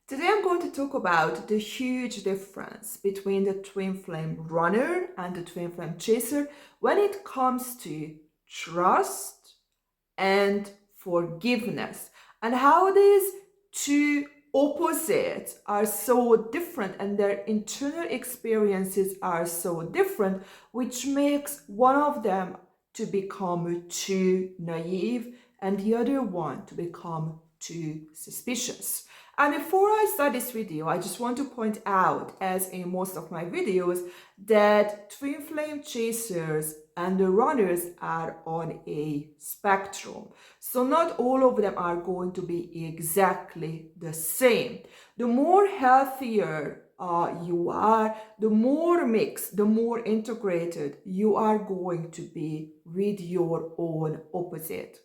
Today I'm going to talk about the huge difference between the twin flame runner and the twin flame chaser when it comes to trust and forgiveness, and how these two opposites are so different and their internal experiences are so different, which makes one of them to become too naive and the other one to become too suspicious. And before I start this video, I just want to point out, as in most of my videos, that twin flame chasers and the runners are on a spectrum. So not all of them are going to be exactly the same. The more healthier you are, the more mixed, the more integrated you are going to be with your own opposite.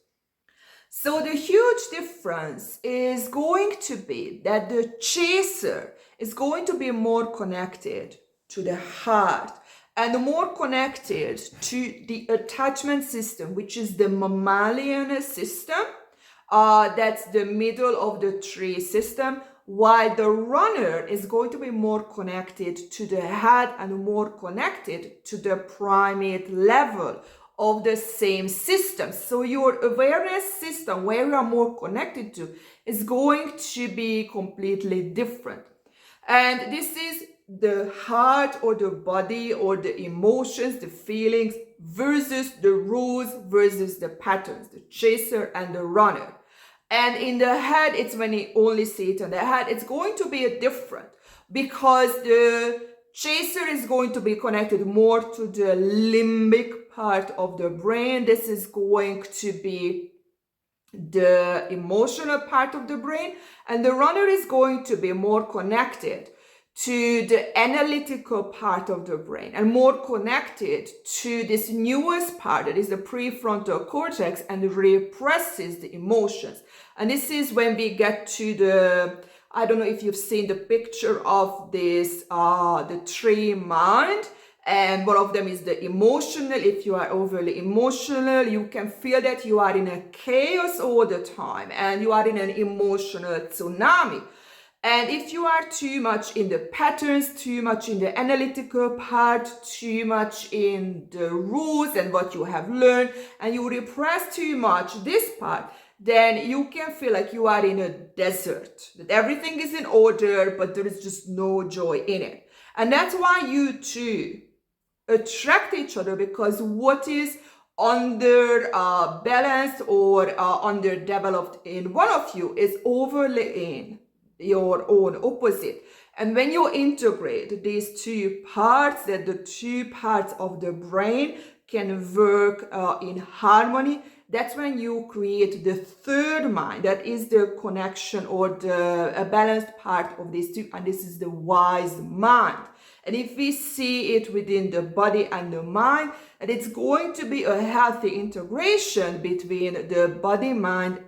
So the huge difference is going to be that the chaser is going to be more connected to the heart and more connected to the attachment system, which is the mammalian system. That's the middle of the tree system, while the runner is going to be more connected to the head and more connected to the primate level of the same system. So your awareness system, where you are more connected to, is going to be completely different. And this is the heart or the body or the emotions, the feelings versus the rules versus the patterns, the chaser and the runner. And in the head, it's when you only see it in the head, it's going to be different because the chaser is going to be connected more to the limbic part of the brain. This is going to be the emotional part of the brain, and the runner is going to be more connected to the analytical part of the brain and more connected to this newest part that is the prefrontal cortex and represses the emotions. And this is when we get to the, I don't know if you've seen the picture of this, the tree mind. And one of them is the emotional. If you are overly emotional, you can feel that you are in a chaos all the time and you are in an emotional tsunami. And if you are too much in the patterns, too much in the analytical part, too much in the rules and what you have learned, and you repress too much this part, then you can feel like you are in a desert, that everything is in order, but there is just no joy in it. And that's why you two attract each other, because what is under balanced or underdeveloped in one of you is overly in your own opposite. And when you integrate these two parts, that the two parts of the brain can work in harmony, that's when you create the third mind, that is the connection or the balanced part of these two, and this is the wise mind. And if we see it within the body and the mind, that it's going to be a healthy integration between the body, mind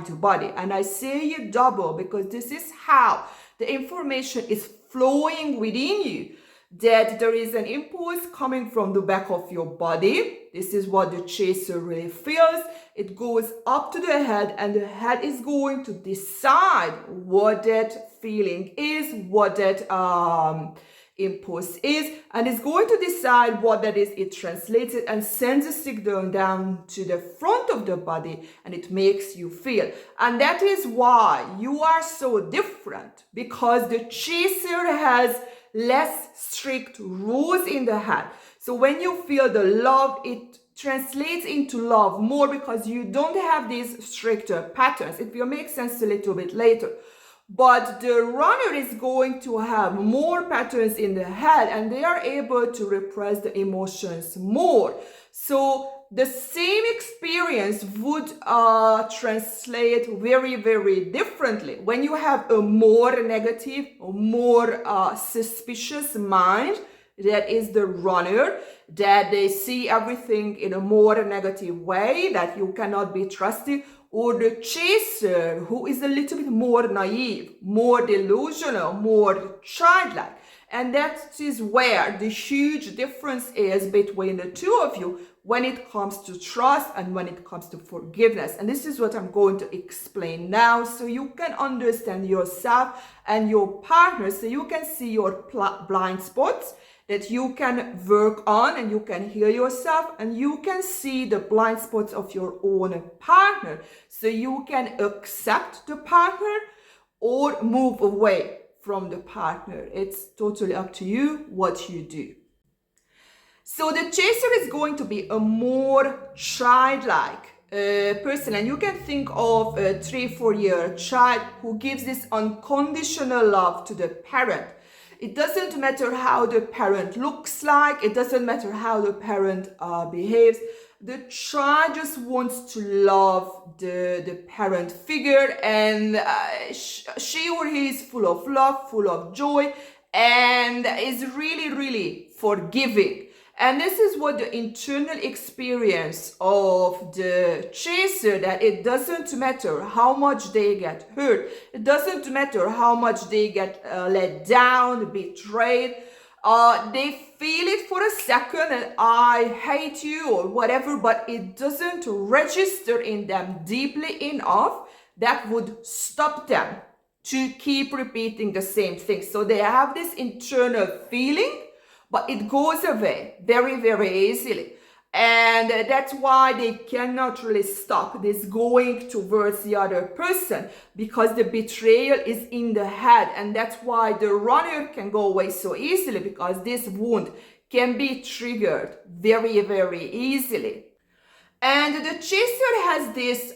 to body. And I say it double because this is how the information is flowing within you, that there is an impulse coming from the back of your body. This is what the chaser really feels. It goes up to the head, and the head is going to decide what that feeling is, what that impulse is, and it's going to decide what that is. It translates it and sends a signal down to the front of the body, and it makes you feel. And that is why you are so different, because the chaser has less strict rules in the head. So when you feel the love, it translates into love more because you don't have these stricter patterns. It will make sense a little bit later. But the runner is going to have more patterns in the head, and they are able to repress the emotions more. So the same experience would translate very, very differently. When you have a more negative, more suspicious mind, that is the runner, that they see everything in a more negative way, that you cannot be trusted, or the chaser, who is a little bit more naive, more delusional, more childlike. And that is where the huge difference is between the two of you, when it comes to trust and when it comes to forgiveness. And this is what I'm going to explain now, so you can understand yourself and your partner, so you can see your blind spots that you can work on, and you can heal yourself, and you can see the blind spots of your own partner, so you can accept the partner or move away from the partner. It's totally up to you what you do. So the chaser is going to be a more childlike person, and you can think of a 3-4 year child who gives this unconditional love to the parent. It doesn't matter how the parent looks like, it doesn't matter how the parent behaves. The child just wants to love the parent figure, and she or he is full of love, full of joy, and is really, really forgiving. And this is what the internal experience of the chaser, that it doesn't matter how much they get hurt, it doesn't matter how much they get let down, betrayed, they feel it for a second and I hate you or whatever, but it doesn't register in them deeply enough that would stop them to keep repeating the same thing. So they have this internal feeling, but it goes away very, very easily. And that's why they cannot really stop this going towards the other person, because the betrayal is in the head. And that's why the runner can go away so easily, because this wound can be triggered very, very easily. And the chaser has this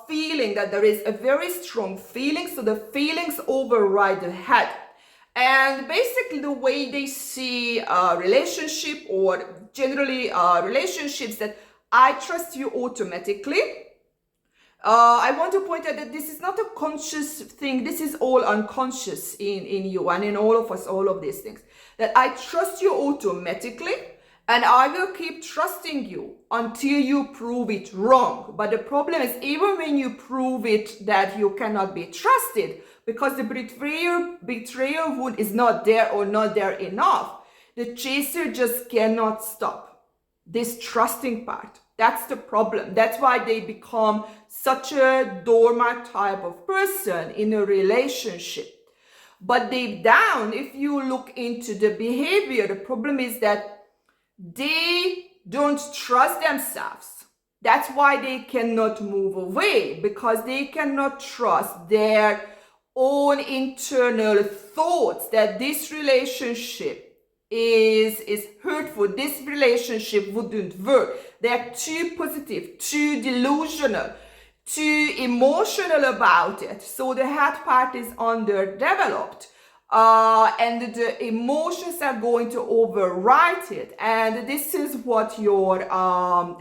feeling that there is a very strong feeling. So the feelings override the head. And basically the way they see a relationship, or generally relationships, that I trust you automatically. I want to point out that this is not a conscious thing. This is all unconscious in you and in all of us, all of these things. That I trust you automatically, and I will keep trusting you until you prove it wrong. But the problem is, even when you prove it that you cannot be trusted, because the betrayal wound is not there or not there enough, the chaser just cannot stop this trusting part. That's the problem. That's why they become such a doormat type of person in a relationship. But deep down, if you look into the behavior, the problem is that they don't trust themselves. That's why they cannot move away, because they cannot trust their own internal thoughts that this relationship is hurtful, this relationship wouldn't work. They're too positive, too delusional, too emotional about it. So the head part is underdeveloped, and the emotions are going to overwrite it. And this is what your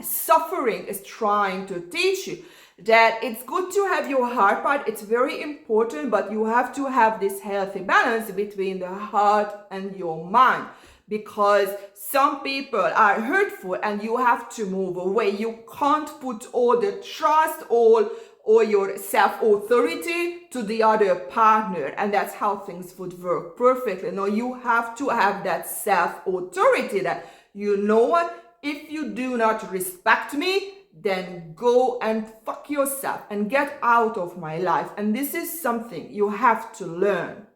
suffering is trying to teach you, that it's good to have your heart part, it's very important, but you have to have this healthy balance between the heart and your mind, because some people are hurtful and you have to move away. You can't put all the trust, all your self-authority to the other partner, and that's how things would work perfectly. No, you have to have that self-authority, that you know what, if you do not respect me, then go and fuck yourself and get out of my life. And this is something you have to learn.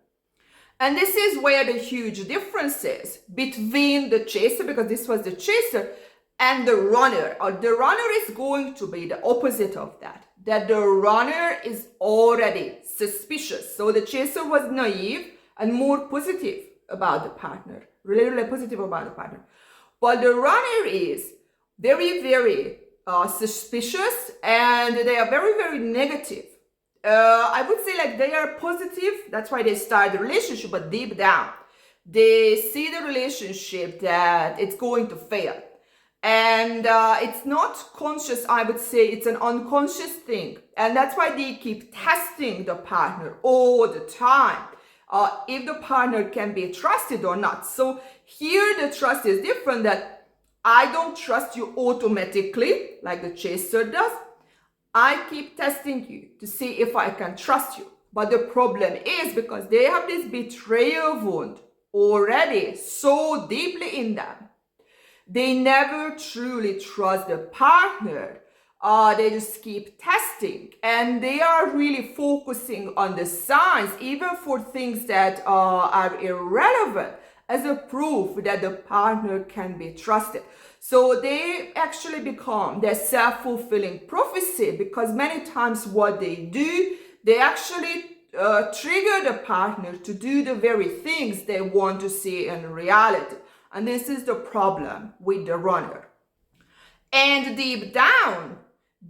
And this is where the huge difference is between the chaser, because this was the chaser, and the runner. Or the runner is going to be the opposite of that. That the runner is already suspicious. So the chaser was naive and more positive about the partner. Really, really positive about the partner. But the runner is very, very suspicious, and they are very, very negative. I would say like they are positive, that's why they start the relationship, but deep down they see the relationship that it's going to fail. And it's not conscious, I would say it's an unconscious thing. And that's why they keep testing the partner all the time, if the partner can be trusted or not. So here the trust is different, that I don't trust you automatically like the chaser does. I keep testing you to see if I can trust you. But the problem is, because they have this betrayal wound already so deeply in them, They never truly trust the partner. They just keep testing, and they are really focusing on the signs, even for things that are irrelevant, as a proof that the partner can be trusted. So they actually become their self-fulfilling prophecy, because many times what they do, they actually trigger the partner to do the very things they want to see in reality. And this is the problem with the runner. And deep down,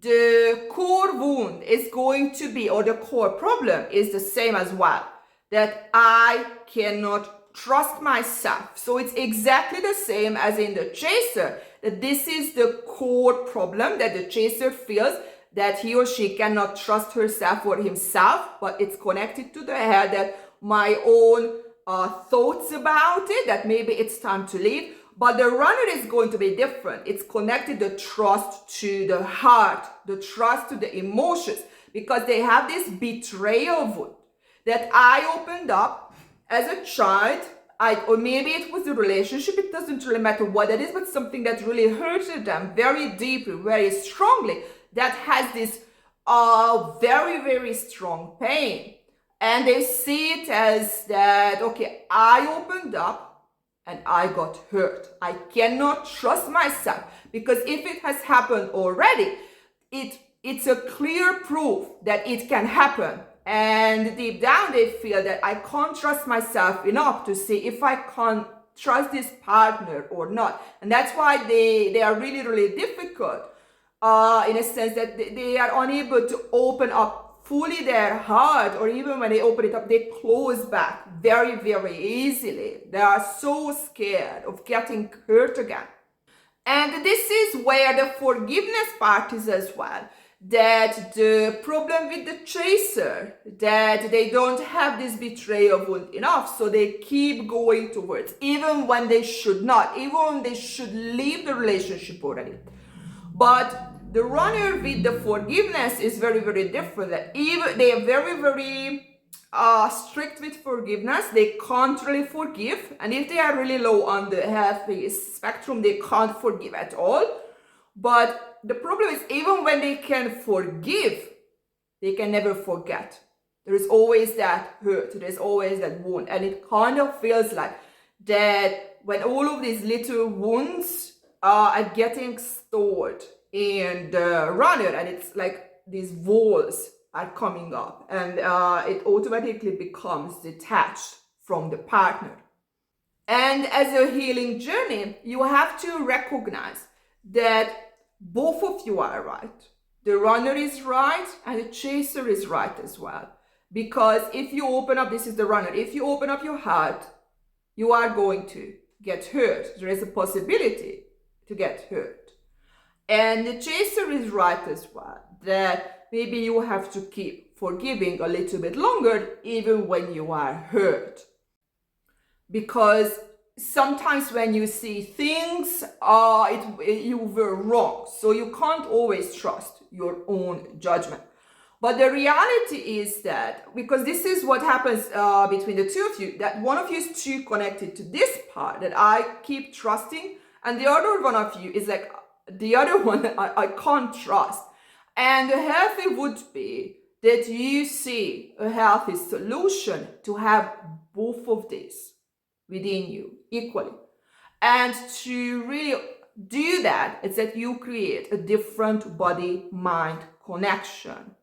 the core wound is going to be, or the core problem is the same as well, that I cannot trust myself. So it's exactly the same as in the chaser, that this is the core problem, that the chaser feels that he or she cannot trust herself or himself, but it's connected to the head, that my own thoughts about it, that maybe it's time to leave. But the runner is going to be different. It's connected the trust to the heart, the trust to the emotions, because they have this betrayal wound that I opened up as a child. Or maybe it was a relationship, it doesn't really matter what it is, but something that really hurted them very deeply, very strongly, that has this very, very strong pain. And they see it as that, okay, I opened up and I got hurt. I cannot trust myself, because if it has happened already, it's a clear proof that it can happen. And deep down they feel that I can't trust myself enough to see if I can't trust this partner or not. And that's why they are really, really difficult in a sense that they are unable to open up fully their heart, or even when they open it up, they close back very, very easily. They are so scared of getting hurt again. And this is where the forgiveness part is as well. That the problem with the chaser, that they don't have this betrayal wound enough, so they keep going towards, even when they should not, even when they should leave the relationship already. But the runner with the forgiveness is very, very different. That even they are very, very strict with forgiveness. They can't really forgive, and if they are really low on the healthy spectrum, they can't forgive at all. But the problem is, even when they can forgive, they can never forget. There is always that hurt, there's always that wound, and it kind of feels like that when all of these little wounds are getting stored in the runner, and it's like these walls are coming up, and it automatically becomes detached from the partner. And as a healing journey, you have to recognize that both of you are right. The runner is right and the chaser is right as well. Because if you open up, this is the runner, if you open up your heart, you are going to get hurt. There is a possibility to get hurt. And the chaser is right as well, that maybe you have to keep forgiving a little bit longer, even when you are hurt. Because sometimes when you see things, you were wrong. So you can't always trust your own judgment. But the reality is that, because this is what happens between the two of you, that one of you is too connected to this part that I keep trusting, and the other one of you is like, the other one I can't trust. And the healthy would be that you see a healthy solution to have both of these within you equally. And to really do that, it's that you create a different body-mind connection.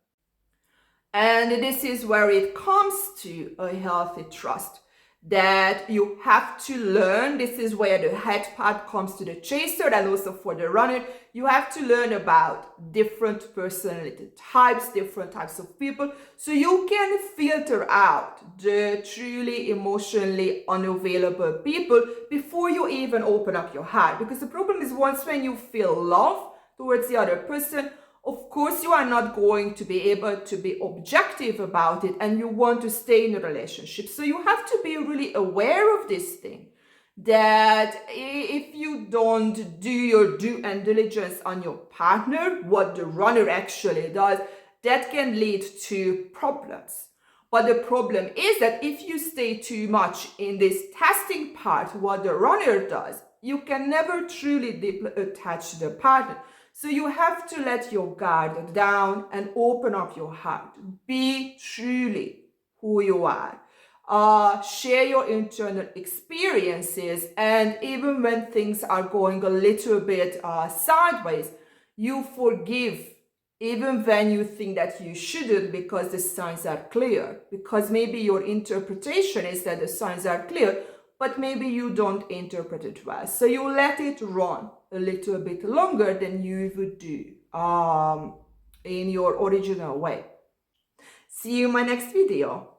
And this is where it comes to a healthy trust, that you have to learn. This is where the head part comes to the chaser, and also for the runner. You have to learn about different personality types, different types of people, so you can filter out the truly emotionally unavailable people before you even open up your heart. Because the problem is, once when you feel love towards the other person, of course, you are not going to be able to be objective about it, and you want to stay in a relationship. So you have to be really aware of this thing, that if you don't do your due diligence on your partner, what the runner actually does, that can lead to problems. But the problem is that if you stay too much in this testing part, what the runner does, You can never truly deeply attach to the partner. So you have to let your guard down and open up your heart. Be truly who you are. Share your internal experiences, and even when things are going a little bit sideways, you forgive even when you think that you shouldn't, because the signs are clear. Because maybe your interpretation is that the signs are clear, but maybe you don't interpret it well. So you let it run a little bit longer than you would do in your original way. See you in my next video.